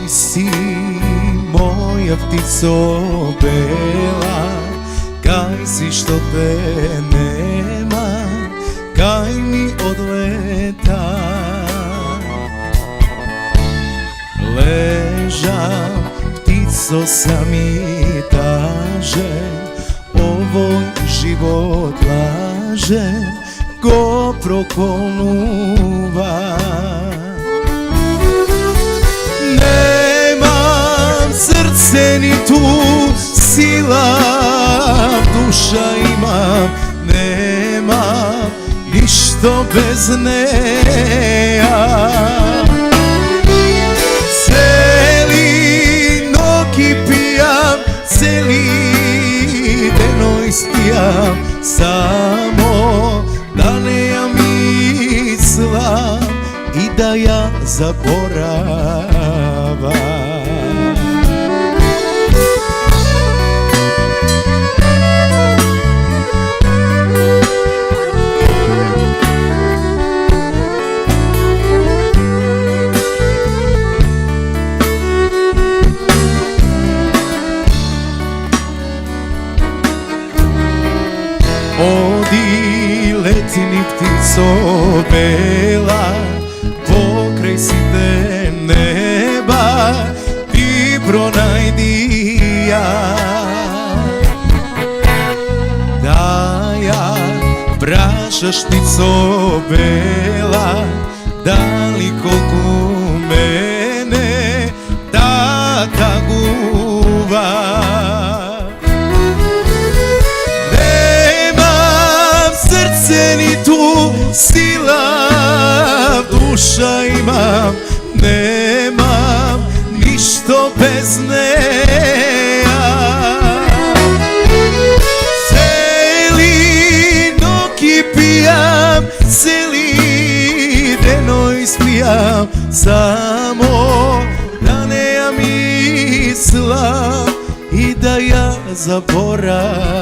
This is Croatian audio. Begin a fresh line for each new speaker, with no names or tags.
si moja ptico bela, kaj si što te nema, kaj mi odleta. Ležam, ptico sam i taže, ovoj život laže, ko prokonuva. Nemam srce ni tu sila, duša imam, nemam ništo bez neja. Celi noki pijam, celi denoj spijam, samo da ne ja misla i da ja zaboravam. Odi, leti mi ptico bela, pokraj si te neba, ti pronajdi ja. Da ja prašaš ptico bela, daleko mene ta taguva. Ni tu sila, duša imam, nemam ništo bez neja. Celi noki pijam, celi denoj spijam, samo da ne ja misla i da ja zaboravam.